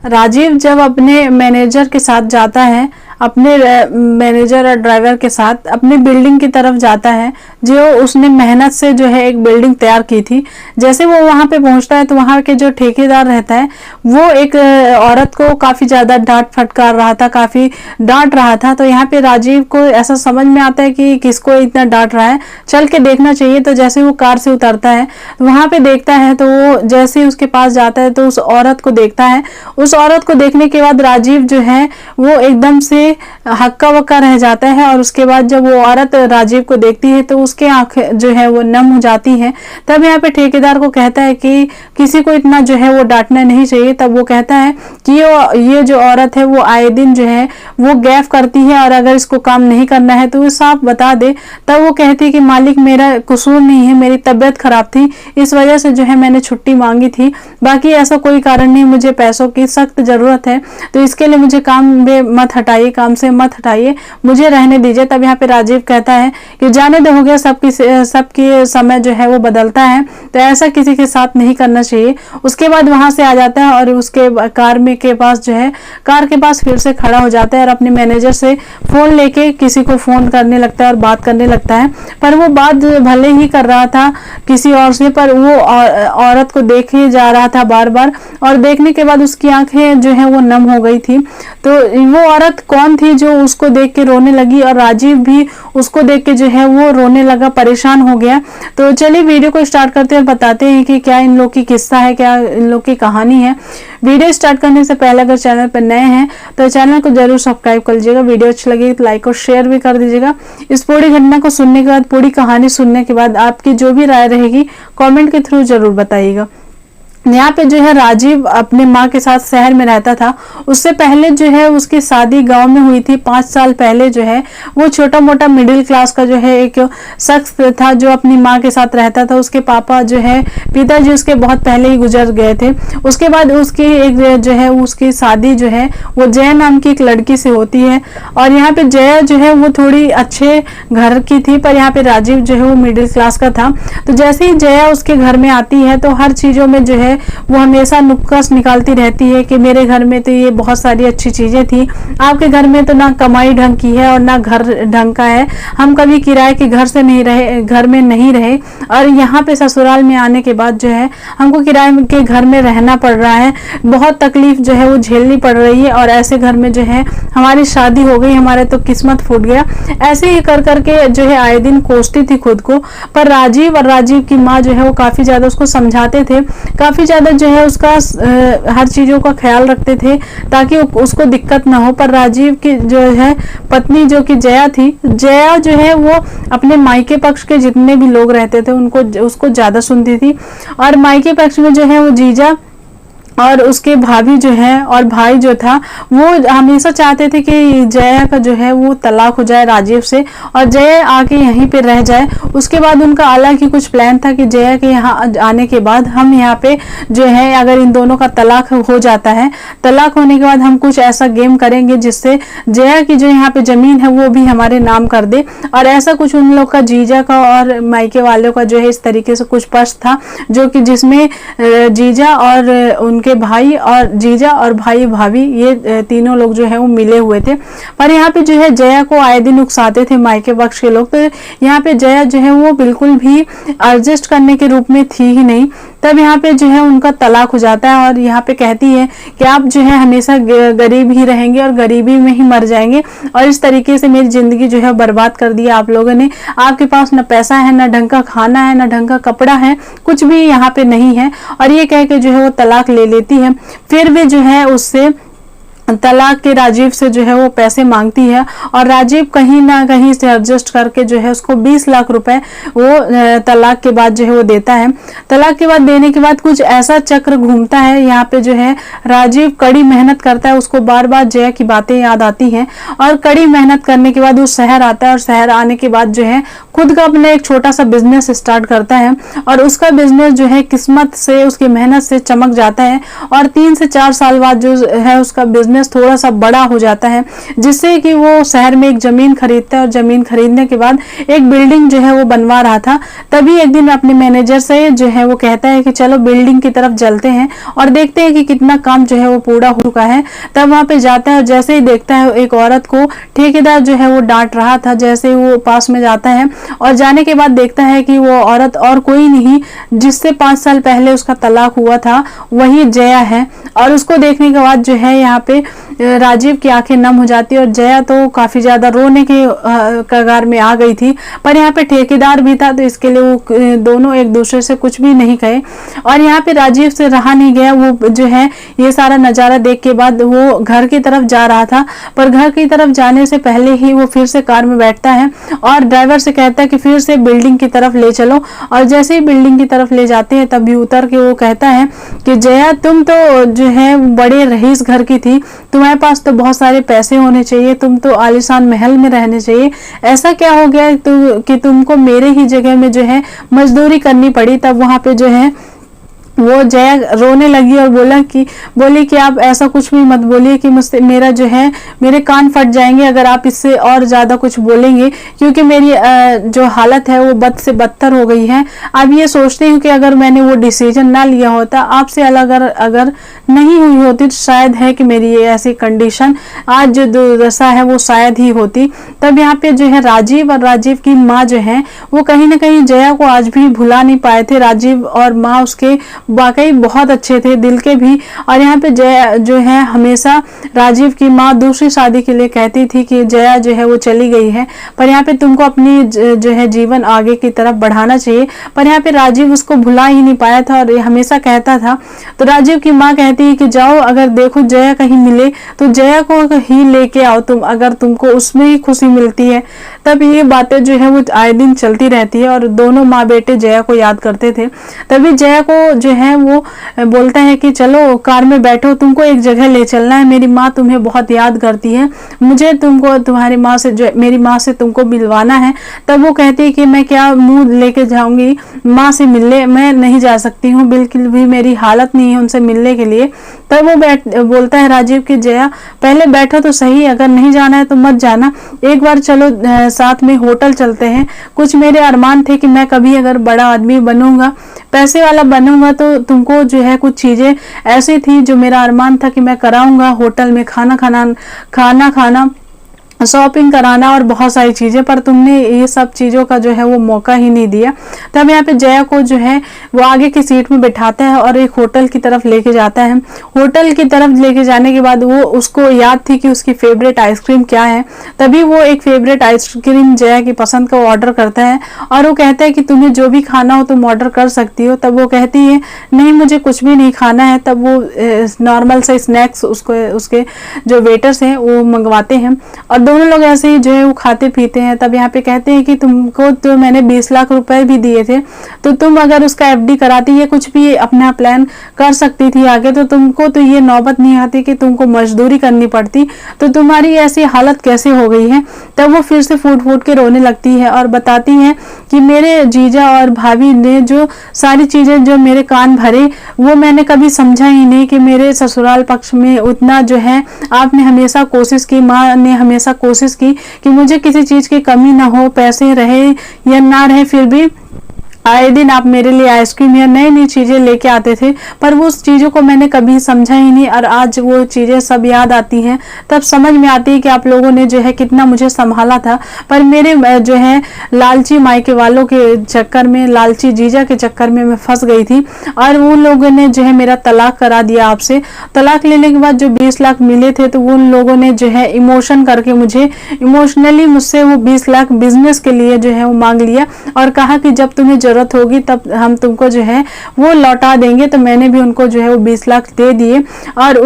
राजीव जब अपने मैनेजर के साथ जाता है, अपने मैनेजर और ड्राइवर के साथ अपनी बिल्डिंग की तरफ जाता है, जो उसने मेहनत से जो है एक बिल्डिंग तैयार की थी। जैसे वो वहां पे पहुंचता है तो वहां के जो ठेकेदार रहता है वो एक औरत को काफी ज्यादा डांट फटकार रहा था, काफी डांट रहा था। तो यहाँ पे राजीव को ऐसा समझ में आता है कि किसको इतना डांट रहा है, चल के देखना चाहिए। तो जैसे वो कार से उतरता है तो वहां पे देखता है, तो वो जैसे ही उसके पास जाता है तो उस औरत को देखता है। उस औरत को देखने के बाद राजीव जो है वो एकदम से हक्का बक्का रह जाता है। और उसके बाद जब वो औरत राजीव को देखती है तो उसके आंखें जो है वो नम हो जाती है। तब यहाँ पे ठेकेदार को कहता है कि किसी को इतना जो है वो डांटना नहीं चाहिए। तब वो कहता है कि ये जो औरत है वो आए दिन जो है वो गैफ करती है, और अगर इसको काम नहीं करना है तो वो साफ बता दे। तब वो कहती है कि मालिक मेरा कसूर नहीं है, मेरी तबीयत खराब थी, इस वजह से जो है मैंने छुट्टी मांगी थी, बाकी ऐसा कोई कारण नहीं, मुझे पैसों की सख्त जरूरत है, तो इसके लिए मुझे काम में मत हटाइए, काम से मत हटाइए, मुझे रहने दीजिए। तब यहाँ पे राजीव कहता है कि जाने दो, हो गया, सबकी समय जो है वो बदलता है, तो ऐसा किसी के साथ नहीं करना चाहिए। उसके बाद वहां से आ जाता है और उसके कार में के पास जो है कार के पास फिर से खड़ा हो जाता है और अपने मैनेजर से फोन लेके किसी को फोन करने लगता है और बात करने लगता है। पर वो बात भले ही कर रहा था किसी और से, पर वो औरत को देखे जा रहा था बार बार, और देखने के बाद उसकी आंखें जो है वो नम हो गई थी। तो वो औरत कौन थी जो उसको देख के रोने लगी, और राजीव भी उसको देख के जो है वो रोने लगा, परेशान हो गया। तो चलिए वीडियो को स्टार्ट करते हैं और बताते हैं कि क्या इन लोग की किस्सा है, क्या इन लोग की कहानी है। वीडियो स्टार्ट करने से पहले अगर चैनल पर नए हैं तो चैनल को जरूर सब्सक्राइब कर लीजिएगा, वीडियो अच्छी लगी तो लाइक और शेयर भी कर दीजिएगा। इस पूरी घटना को सुनने के बाद, पूरी कहानी सुनने के बाद आपकी जो भी राय रहेगी कमेंट के थ्रू जरूर बताइएगा। यहाँ पे जो है राजीव अपने माँ के साथ शहर में रहता था। उससे पहले जो है उसकी शादी गांव में हुई थी 5 साल पहले। जो है वो छोटा मोटा मिडिल क्लास का जो है एक शख्स था जो अपनी माँ के साथ रहता था। उसके पापा जो है पिताजी उसके बहुत पहले ही गुजर गए थे। उसके बाद उसकी एक जो है उसकी शादी जो है वो जया नाम की एक लड़की से होती है। और यहाँ पे जया जो है वो थोड़ी अच्छे घर की थी, पर यहाँ पे राजीव जो है वो मिडिल क्लास का था। तो जैसे ही जया उसके घर में आती है तो हर चीजों में जो है वो हमेशा नुक्कस निकालती रहती है कि मेरे घर में तो ये बहुत सारी अच्छी चीजें थी, आपके घर में तो ना कमाई ढंग की है और ना घर ढंग का है, हम कभी किराए के घर से नहीं रहे, घर में नहीं रहे, और यहाँ पे ससुराल में आने के बाद जो है हमको किराए के घर में रहना पड़ रहा है, बहुत तकलीफ जो है वो झेलनी पड़ रही है, और ऐसे घर में जो है हमारी शादी हो गई, हमारे तो किस्मत फूट गया। ऐसे ही कर करके जो है आए दिन कोसती थी खुद को। पर राजीव और राजीव की माँ जो है वो काफी ज्यादा उसको समझाते थे, काफी ज्यादा जो है उसका हर चीजों का ख्याल रखते थे ताकि उसको दिक्कत ना हो। पर राजीव की जो है पत्नी जो कि जया थी, जया जो है वो अपने मायके पक्ष के जितने भी लोग रहते थे उनको उसको ज्यादा सुनती थी। और मायके पक्ष में जो है वो जीजा और उसके भाभी जो है और भाई जो था वो हमेशा चाहते थे कि जया का जो है वो तलाक हो जाए राजीव से और जया आके यहीं पे रह जाए। उसके बाद उनका अलग ही कुछ प्लान था कि जया के यहाँ आने के बाद हम यहाँ पे जो है अगर इन दोनों का तलाक हो जाता है, तलाक होने के बाद हम कुछ ऐसा गेम करेंगे जिससे जया की जो यहाँ पे जमीन है वो भी हमारे नाम कर दे। और ऐसा कुछ उन लोग का जीजा का और मायके वालों का जो है इस तरीके से कुछ पक्ष था जो कि जिसमें जीजा और उनके भाई और जीजा और भाई भाभी ये तीनों लोग जो है वो मिले हुए थे। पर यहाँ पे जो है जया को आए दिन उकसाते थे मायके पक्ष के लोग। तो यहाँ पे जया जो है वो बिल्कुल भी एडजस्ट करने के रूप में थी ही नहीं। तब यहाँ पे जो है उनका तलाक हो जाता है और यहाँ पे कहती है कि आप जो है हमेशा गरीब ही रहेंगे और गरीबी में ही मर जाएंगे, और इस तरीके से मेरी जिंदगी जो है बर्बाद कर दिया आप लोगों ने। आपके पास न पैसा है, न ढंग का खाना है, न ढंग का कपड़ा है, कुछ भी यहाँ पे नहीं है। और ये कह के जो है वो तलाक ले लेती है। फिर भी जो है उससे तलाक के राजीव से जो है वो पैसे मांगती है और राजीव कहीं ना कहीं से एडजस्ट करके जो है उसको 20 लाख रुपए वो तलाक के बाद जो है वो देता है। तलाक के बाद देने के बाद कुछ ऐसा चक्र घूमता है, यहाँ पे जो है राजीव कड़ी मेहनत करता है, उसको बार बार जया की बातें याद आती हैं और कड़ी मेहनत करने के बाद वो शहर आता है और शहर आने के बाद जो है खुद का अपना एक छोटा सा बिजनेस स्टार्ट करता है और उसका बिजनेस जो है किस्मत से, उसकी मेहनत से चमक जाता है और 3 से 4 साल बाद जो है उसका बिजनेस बिजनेस थोड़ा सा बड़ा हो जाता है, जिससे कि वो शहर में एक जमीन खरीदता है और जमीन खरीदने के बाद एक बिल्डिंग जो है वो बनवा रहा था। तभी एक दिन अपने मैनेजर से जो है वो कहता है कि चलो बिल्डिंग की तरफ चलते हैं और देखते हैं कि कितना काम जो है वो पूरा हो चुका है। तब वहां पे जाता है और जैसे ही देखता है एक औरत को ठेकेदार जो है वो डांट रहा था। जैसे वो पास में जाता है और जाने के बाद देखता है कि वो औरत और कोई नहीं, जिससे 5 साल पहले उसका तलाक हुआ था, वही जया है। और उसको देखने के बाद जो है यहाँ पे राजीव की आंखें नम हो जाती है और जया तो काफी ज्यादा रोने के कगार में आ गई थी। पर यहाँ पे ठेकेदार भी था, तो इसके लिए वो दोनों एक दूसरे से कुछ भी नहीं कहे। और यहाँ पे राजीव से रहा नहीं गया, वो जो है ये सारा नजारा देख के बाद वो घर की तरफ जा रहा था। पर घर की तरफ जाने से पहले ही वो फिर से कार में बैठता है और ड्राइवर से कहता है कि फिर से बिल्डिंग की तरफ ले चलो। और जैसे ही बिल्डिंग की तरफ ले जाते हैं तभी उतर के वो कहता है कि जया, तुम तो जो है बड़े रईस घर की थी, तुम्हारे पास तो बहुत सारे पैसे होने चाहिए, तुम तो आलीशान महल में रहने चाहिए। ऐसा क्या हो गया कि तुमको मेरे ही जगह में जो है मजदूरी करनी पड़ी। तब वहां पे जो है वो जया रोने लगी और बोली कि आप ऐसा कुछ भी मत बोलिए कि मुझसे मेरा जो है मेरे कान फट जाएंगे अगर आप इससे और ज़्यादा कुछ बोलेंगे, क्योंकि मेरी जो हालत है वो बद से बदतर हो गई है। अब ये सोचती हूँ कि अगर मैंने वो डिसीजन ना लिया होता, आपसे अलग अगर नहीं हुई होती, तो शायद है कि मेरी ये ऐसी कंडीशन आज जो दुर्दशा है वो शायद ही होती। तब यहाँ पे जो है राजीव और राजीव की माँ जो है वो कहीं ना कहीं जया को आज भी भुला नहीं पाए थे। राजीव और माँ उसके वाकई बहुत अच्छे थे दिल के भी। और यहाँ पे जया जो है हमेशा राजीव की माँ दूसरी शादी के लिए कहती थी कि जया जो है वो चली गई है, पर यहाँ पे तुमको अपनी जो है जीवन आगे की तरफ बढ़ाना चाहिए। पर यहाँ पे राजीव उसको भुला ही नहीं पाया था और ये हमेशा कहता था। तो राजीव की माँ कहती है कि जाओ, अगर देखो जया कहीं मिले तो जया को ही लेके आओ तुम, अगर तुमको उसमें ही खुशी मिलती है। तब ये बातें जो है वो आए दिन चलती रहती है और दोनों माँ बेटे जया को याद करते थे। तभी जया को जो है वो बोलता है कि चलो कार में बैठो, तुमको एक जगह ले चलना है, मेरी माँ तुम्हें बहुत याद करती है, मुझे तुमको तुम्हारी माँ से जो मेरी माँ से तुमको मिलवाना है। तब वो कहती है कि मैं क्या मुंह लेके जाऊंगी माँ से मिलने, मैं नहीं जा सकती हूँ, बिल्कुल भी मेरी हालत नहीं है उनसे मिलने के लिए। तब वो बोलता है राजीव की जया पहले बैठो तो सही, अगर नहीं जाना है तो मत जाना, एक बार चलो साथ में होटल चलते हैं। कुछ मेरे अरमान थे कि मैं कभी अगर बड़ा आदमी बनूंगा, पैसे वाला बनूंगा, तो तुमको जो है कुछ चीजें ऐसी थी जो मेरा अरमान था कि मैं कराऊंगा, होटल में खाना खाना, शॉपिंग कराना और बहुत सारी चीजें, पर तुमने ये सब चीजों का जो है वो मौका ही नहीं दिया। तब यहाँ पे जया को जो है वो आगे की सीट में बिठाता है और एक होटल की तरफ लेके जाता है। होटल की तरफ लेके जाने के बाद वो उसको याद थी कि उसकी फेवरेट आइसक्रीम क्या है। तभी वो एक फेवरेट आइसक्रीम जया की पसंद का ऑर्डर करता है और वो कहता है कि तुम्हें जो भी खाना हो तुम ऑर्डर कर सकती हो। तब वो कहती है नहीं, मुझे कुछ भी नहीं खाना है। तब वो नॉर्मल से स्नैक्स उसके जो वेटर्स हैं वो मंगवाते हैं और दोनों लोग ऐसे ही जो है वो खाते पीते हैं। तब यहाँ पे कहते हैं कि तुमको तो मैंने 20 लाख रुपए भी दिए थे, तो तुम अगर उसका एफडी कराती या कुछ भी अपना प्लान कर सकती थी आगे, तो तुमको तो ये नौबत नहीं आती कि तुमको मजदूरी करनी पड़ती, तो तुम्हारी ऐसी हालत कैसे हो गई है। तब वो फिर से फूट के रोने लगती है और बताती है कि मेरे जीजा और भाभी ने जो सारी चीजें जो मेरे कान भरे, वो मैंने कभी समझा ही नहीं कि मेरे ससुराल पक्ष में उतना जो है आपने हमेशा कोशिश की, माँ ने हमेशा कोशिश की कि मुझे किसी चीज की कमी ना हो, पैसे रहे या ना रहे, फिर भी आए दिन आप मेरे लिए आइसक्रीम या नई नई चीजें लेके आते थे, पर वो उस चीजों को मैंने कभी समझा ही नहीं। और आज वो चीजें सब याद आती हैं, तब समझ में आती है कि आप लोगों ने जो है कितना मुझे संभाला था। पर मेरे जो है लालची मायके वालों के चक्कर में, लालची जीजा के चक्कर में मैं फंस गई थी और उन लोगों ने जो है मेरा तलाक करा दिया आपसे। तलाक लेने के बाद जो 20 लाख मिले थे, तो उन लोगों ने जो है इमोशन करके मुझे इमोशनली मुझसे वो 20 लाख बिजनेस के लिए जो है वो मांग लिया और कहा कि जब तुम्हें जरूरत होगी तब हम तुमको जो है वो लौटा देंगे। तो मैंने भी उनको जो है वो 20 लाख दे दिए और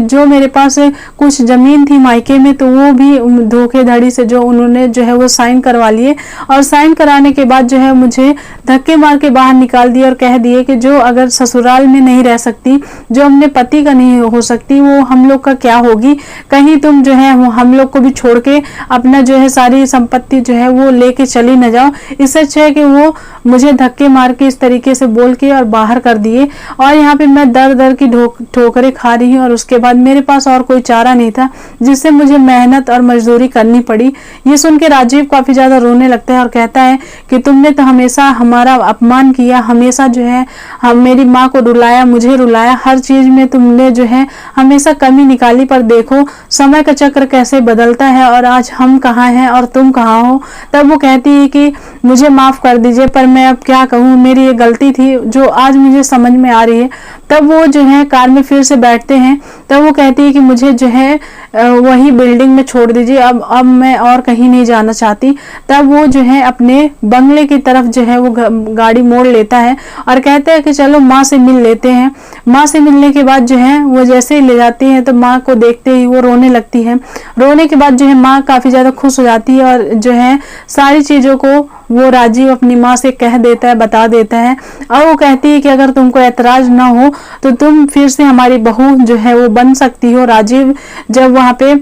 जो मेरे पास कुछ जमीन थी मायके में, तो वो भी धोखेधड़ी से जो उन्होंने जो है वो साइन करवा लिए और साइन कराने के बाद जो है मुझे धक्के मार के बाहर निकाल दिए और कह दिए कि जो अगर ससुराल में नहीं रह सकती, जो अपने पति का नहीं हो सकती, वो हम लोग का क्या होगी। कहीं तुम जो है हम लोग को भी छोड़ के अपना जो है सारी संपत्ति जो है वो लेके चली न जाओ। इससे अच्छा है कि वो मुझे मुझे धक्के मार के इस तरीके से बोल के और बाहर कर दिए, और यहाँ पे मैं दर दर की ठोकरें खा रही हूँ, और उसके बाद मेरे पास और कोई चारा नहीं था, जिससे मुझे मेहनत और मजदूरी करनी पड़ी। ये सुन के राजीव काफी ज्यादा रोने लगता है और कहता है कि तुमने तो हमेशा हमारा अपमान किया, हमेशा जो है हम मेरी माँ को रुलाया, मुझे रुलाया, हर चीज में तुमने जो है हमेशा कमी निकाली, पर देखो समय का चक्र कैसे बदलता है और आज हम कहाँ हैं और तुम कहाँ हो। तब वो कहती है कि मुझे माफ कर दीजिए, पर मैं अब क्या कहूँ, मेरी ये गलती थी जो आज मुझे समझ में आ रही है। तब वो जो है कार में फिर से बैठते हैं। तब वो कहती है कि मुझे जो है वही बिल्डिंग में छोड़ दीजिए, अब मैं और कहीं नहीं जाना चाहती। तब वो जो है अपने बंगले की तरफ जो है वो गाड़ी मोड़ लेता है और कहता है कि चलो माँ से मिल लेते हैं। माँ से मिलने के बाद जो है वो जैसे ही ले जाती है तो माँ को देखते ही वो रोने लगती है। रोने के बाद जो है माँ काफी ज्यादा खुश हो जाती है और जो है सारी चीजों को वो राजीव अपनी माँ से कह देता है, बता देता है, और वो कहती है कि अगर तुमको ऐतराज ना हो तो तुम फिर से हमारी बहू जो है वो बन सकती हो। राजीव जब वहाँ पे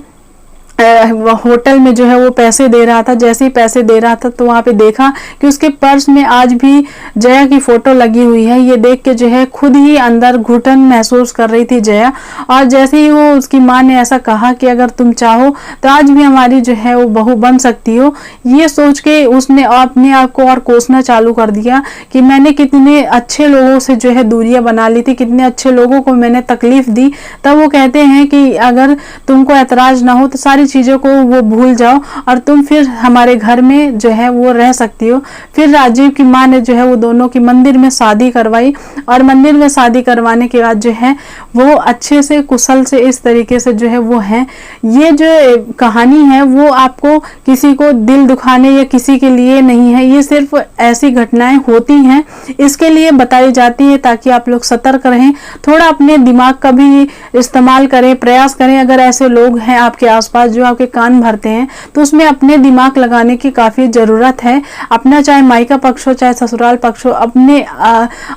होटल में जो है वो पैसे दे रहा था, जैसे ही पैसे दे रहा था तो वहाँ पे देखा कि उसके पर्स में आज भी जया की फोटो लगी हुई है। ये देख के जो है खुद ही अंदर घुटन महसूस कर रही थी जया, और जैसे ही वो उसकी माँ ने ऐसा कहा कि अगर तुम चाहो तो आज भी हमारी जो है वो बहू बन सकती हो, ये सोच के उसने अपने आप को और कोसना चालू कर दिया कि मैंने कितने अच्छे लोगों से जो है दूरियां बना ली थी, कितने अच्छे लोगों को मैंने तकलीफ दी। तब वो कहते हैं कि अगर तुमको ऐतराज ना हो तो सारी चीजों को वो भूल जाओ और तुम फिर हमारे घर में जो है वो रह सकती हो। फिर राजीव की माँ ने जो है वो दोनों की मंदिर में शादी करवाई, और मंदिर में शादी करवाने के बाद जो है वो अच्छे से कुशल से इस तरीके से जो है वो है। ये जो कहानी है वो आपको किसी को दिल दुखाने या किसी के लिए नहीं है, ये सिर्फ ऐसी घटनाएं होती हैं इसके लिए बताई जाती है ताकि आप लोग सतर्क रहें, थोड़ा अपने दिमाग का भी इस्तेमाल करें, प्रयास करें। अगर ऐसे लोग हैं आपके आसपास जो आपके कान भरते हैं तो उसमें अपने दिमाग लगाने की काफी जरूरत है। अपना चाहे मायका पक्ष हो चाहे ससुराल पक्ष हो, अपने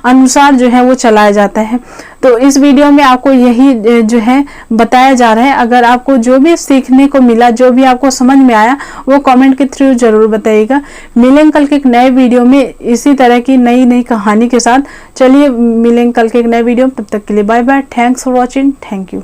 अनुसार जो है वो चलाया जाता है। तो इस वीडियो में आपको यही जो है बताया जा रहा है। अगर आपको जो भी सीखने को मिला, जो भी आपको समझ में आया, वो कमेंट के थ्रू जरूर बताइएगा। मिलेंगे कल के एक नए वीडियो में इसी तरह की नई नई कहानी के साथ। चलिए मिलेंगे कल के एक नए वीडियो में, तब तक के लिए bye bye. Thanks for watching. Thank you.